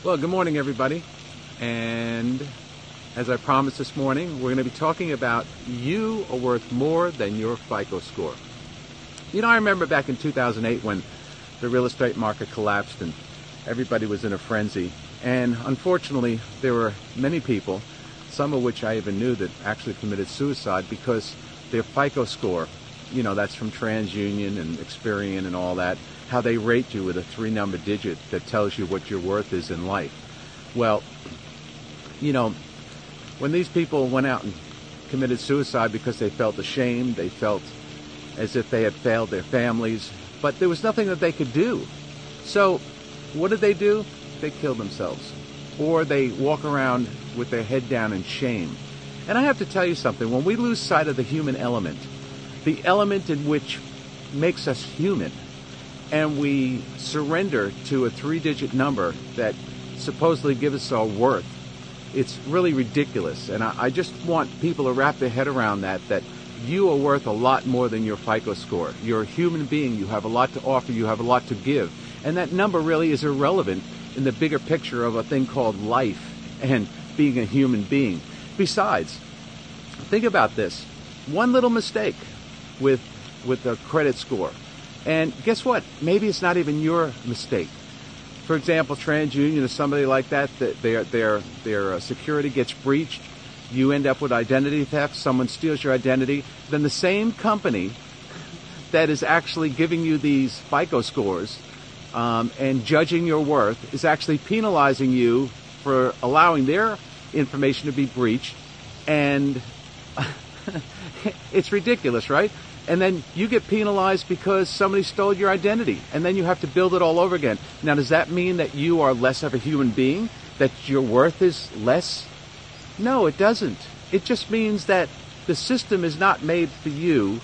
Well, good morning, everybody. And as I promised this morning, we're going to be talking about you are worth more than your FICO score. You know, I remember back in 2008 when the real estate market collapsed and everybody was in a frenzy. And unfortunately, there were many people, some of which I even knew, that actually committed suicide because their FICO score, you know, that's from TransUnion and Experian and all that, how they rate you with a 3-number digit that tells you what your worth is in life. Well, you know, when these people went out and committed suicide because they felt ashamed, they felt as if they had failed their families, but there was nothing that they could do. So what did they do? They killed themselves. Or they walk around with their head down in shame. And I have to tell you something, when we lose sight of the human element, the element in which makes us human, and we surrender to a 3-digit number that supposedly gives us our worth, it's really ridiculous. And I just want people to wrap their head around that you are worth a lot more than your FICO score. You're a human being. You have a lot to offer. You have a lot to give. And that number really is irrelevant in the bigger picture of a thing called life and being a human being. Besides, think about this. One little mistake with a credit score. And guess what? Maybe it's not even your mistake. For example, TransUnion or somebody like that, their security gets breached. You end up with identity theft. Someone steals your identity. Then the same company that is actually giving you these FICO scores and judging your worth is actually penalizing you for allowing their information to be breached. And it's ridiculous, right? And then you get penalized because somebody stole your identity, and then you have to build it all over again. Now, does that mean that you are less of a human being? That your worth is less? No, it doesn't. It just means that the system is not made for you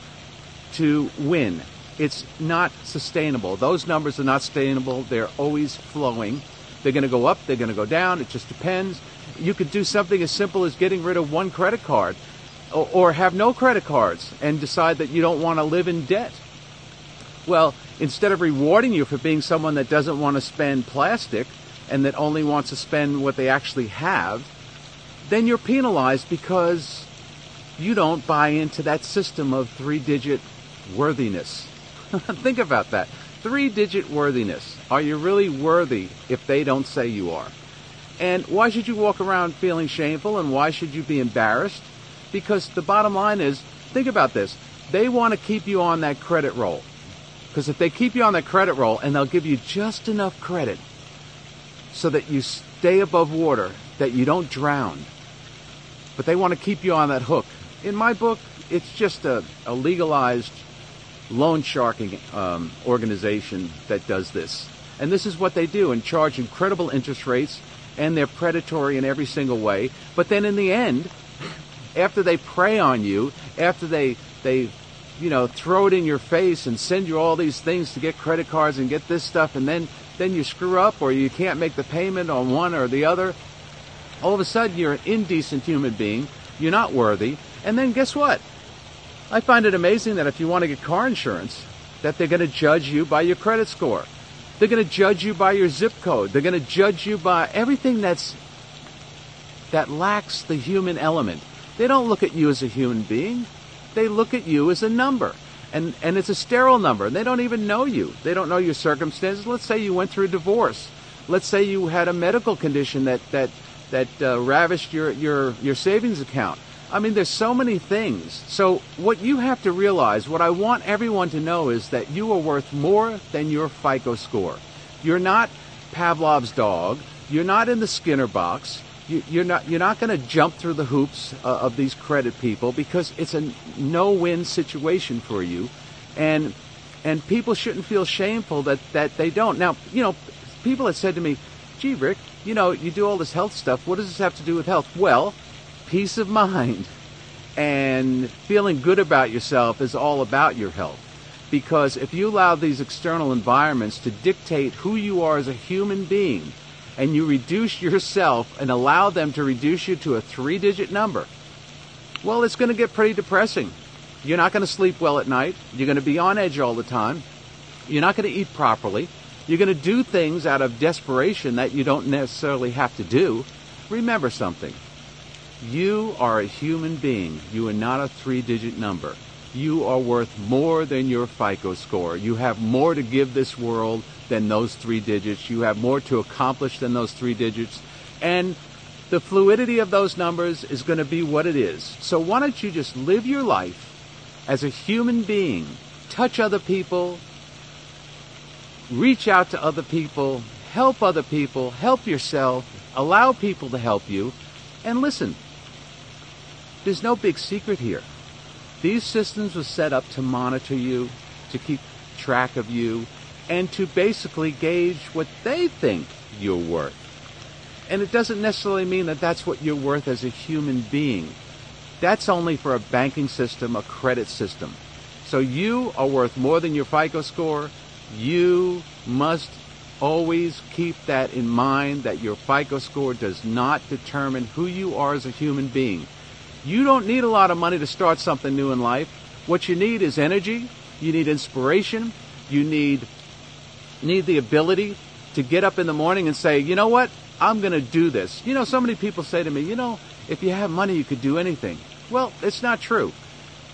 to win. It's not sustainable. Those numbers are not sustainable. They're always flowing. They're going to go up. They're going to go down. It just depends. You could do something as simple as getting rid of one credit card, or have no credit cards and decide that you don't want to live in debt. Well, instead of rewarding you for being someone that doesn't want to spend plastic and that only wants to spend what they actually have, then you're penalized because you don't buy into that system of 3-digit worthiness. Think about that. 3-digit worthiness. Are you really worthy if they don't say you are? And why should you walk around feeling shameful, and why should you be embarrassed? Because the bottom line is, think about this. They want to keep you on that credit roll. Because if they keep you on that credit roll, and they'll give you just enough credit so that you stay above water, that you don't drown. But they want to keep you on that hook. In my book, it's just a legalized loan sharking organization that does this. And this is what they do, and charge incredible interest rates, and they're predatory in every single way. But then in the end, after they prey on you, after they throw it in your face and send you all these things to get credit cards and get this stuff, and then you screw up or you can't make the payment on one or the other, all of a sudden you're an indecent human being, you're not worthy, and then guess what? I find it amazing that if you want to get car insurance, that they're going to judge you by your credit score. They're going to judge you by your zip code. They're going to judge you by everything that lacks the human element. They don't look at you as a human being. They look at you as a number. And it's a sterile number. And they don't even know you. They don't know your circumstances. Let's say you went through a divorce. Let's say you had a medical condition that ravished your savings account. I mean, there's so many things. So what you have to realize, what I want everyone to know, is that you are worth more than your FICO score. You're not Pavlov's dog. You're not in the Skinner box. You're not going to jump through the hoops of these credit people, because it's a no-win situation for you, and people shouldn't feel shameful that they don't. Now, you know, people have said to me, "Gee, Rick, you know, you do all this health stuff. What does this have to do with health?" Well, peace of mind and feeling good about yourself is all about your health, because if you allow these external environments to dictate who you are as a human being, and you reduce yourself and allow them to reduce you to a 3-digit number, well, it's going to get pretty depressing. You're not going to sleep well at night. You're going to be on edge all the time. You're not going to eat properly. You're going to do things out of desperation that you don't necessarily have to do. Remember something. You are a human being. You are not a 3-digit number. You are worth more than your FICO score. You have more to give this world than those 3 digits. You have more to accomplish than those 3 digits. And the fluidity of those numbers is going to be what it is. So why don't you just live your life as a human being, touch other people, reach out to other people, help yourself, allow people to help you, and listen, there's no big secret here. These systems were set up to monitor you, to keep track of you, and to basically gauge what they think you're worth. And it doesn't necessarily mean that that's what you're worth as a human being. That's only for a banking system, a credit system. So you are worth more than your FICO score. You must always keep that in mind, that your FICO score does not determine who you are as a human being. You don't need a lot of money to start something new in life. What you need is energy. You need inspiration. You need the ability to get up in the morning and say, you know what? I'm going to do this. You know, so many people say to me, you know, if you have money, you could do anything. Well, it's not true.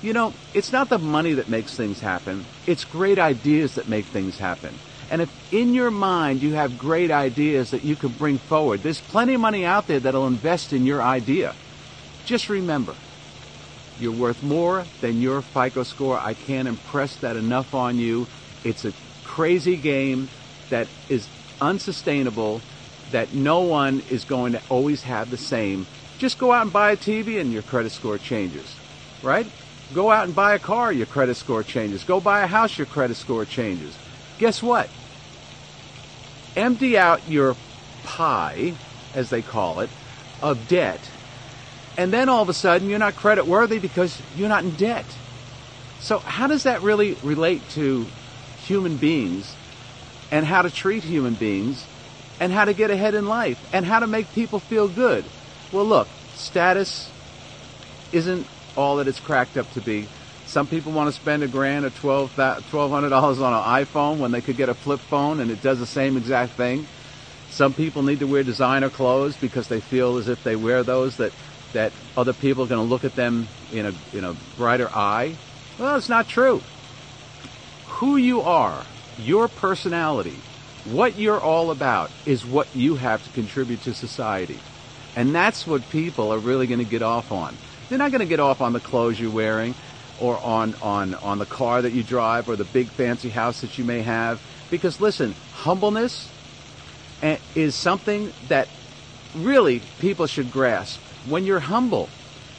You know, it's not the money that makes things happen. It's great ideas that make things happen. And if in your mind you have great ideas that you can bring forward, there's plenty of money out there that'll invest in your idea. Just remember, you're worth more than your FICO score. I can't impress that enough on you. It's a crazy game that is unsustainable, that no one is going to always have the same. Just go out and buy a TV and your credit score changes, right? Go out and buy a car, your credit score changes. Go buy a house, your credit score changes. Guess what? Empty out your pie, as they call it, of debt, and then all of a sudden you're not credit worthy because you're not in debt. So how does that really relate to human beings and how to treat human beings and how to get ahead in life and how to make people feel good? Well, look, status isn't all that it's cracked up to be. Some people want to spend $1,000 or $1,200 on an iPhone when they could get a flip phone and it does the same exact thing. Some people need to wear designer clothes because they feel as if they wear those that other people are going to look at them in a brighter eye. Well, it's not true. Who you are, your personality, what you're all about is what you have to contribute to society. And that's what people are really going to get off on. They're not going to get off on the clothes you're wearing or on the car that you drive or the big fancy house that you may have. Because listen, humbleness is something that really people should grasp. When you're humble,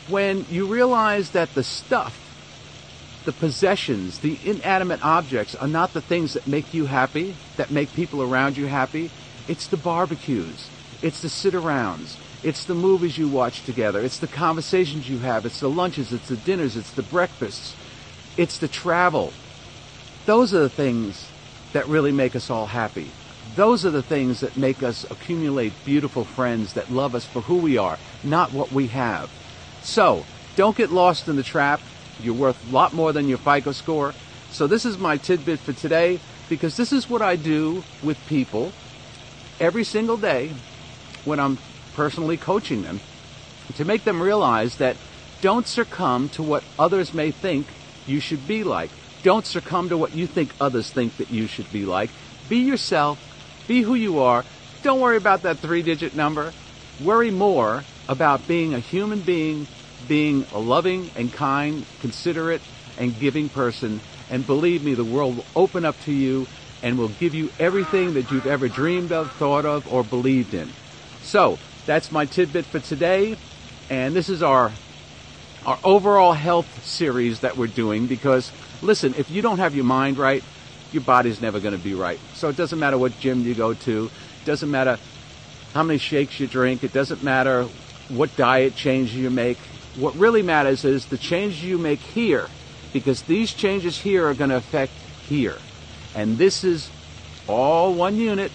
when you realize that the stuff, the possessions, the inanimate objects are not the things that make you happy, that make people around you happy. It's the barbecues. It's the sit-arounds. It's the movies you watch together. It's the conversations you have. It's the lunches. It's the dinners. It's the breakfasts. It's the travel. Those are the things that really make us all happy. Those are the things that make us accumulate beautiful friends that love us for who we are, not what we have. So, don't get lost in the trap. You're worth a lot more than your FICO score. So this is my tidbit for today, because this is what I do with people every single day when I'm personally coaching them, to make them realize that don't succumb to what others may think you should be like. Don't succumb to what you think others think that you should be like. Be yourself. Be who you are. Don't worry about that 3-digit number. Worry more about being a human being, being a loving and kind, considerate and giving person. And believe me, the world will open up to you and will give you everything that you've ever dreamed of, thought of, or believed in. So, that's my tidbit for today. And this is our overall health series that we're doing, because, listen, if you don't have your mind right, your body's never going to be right. So it doesn't matter what gym you go to. It doesn't matter how many shakes you drink. It doesn't matter what diet change you make. What really matters is the changes you make here, because these changes here are going to affect here. And this is all one unit.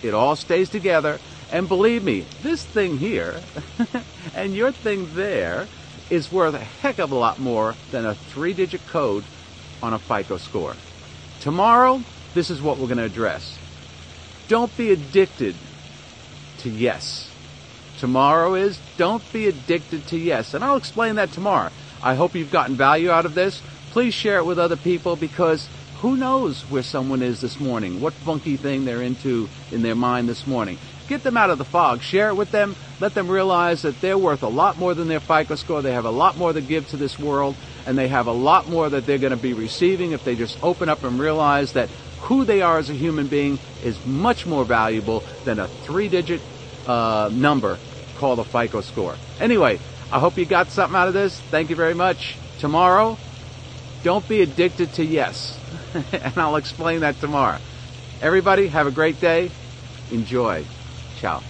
It all stays together. And believe me, this thing here and your thing there is worth a heck of a lot more than a 3-digit code on a FICO score. Tomorrow, this is what we're going to address. don't be addicted to yes. Tomorrow is don't be addicted to yes. And I'll explain that tomorrow. I hope you've gotten value out of this. Please share it with other people, because who knows where someone is this morning, what funky thing they're into in their mind this morning. Get them out of the fog. Share it with them. Let them realize that they're worth a lot more than their FICO score. They have a lot more to give to this world, and they have a lot more that they're going to be receiving if they just open up and realize that who they are as a human being is much more valuable than a 3-digit number called a FICO score. Anyway, I hope you got something out of this. Thank you very much. Tomorrow, don't be addicted to yes. And I'll explain that tomorrow. Everybody, have a great day. Enjoy. Ciao.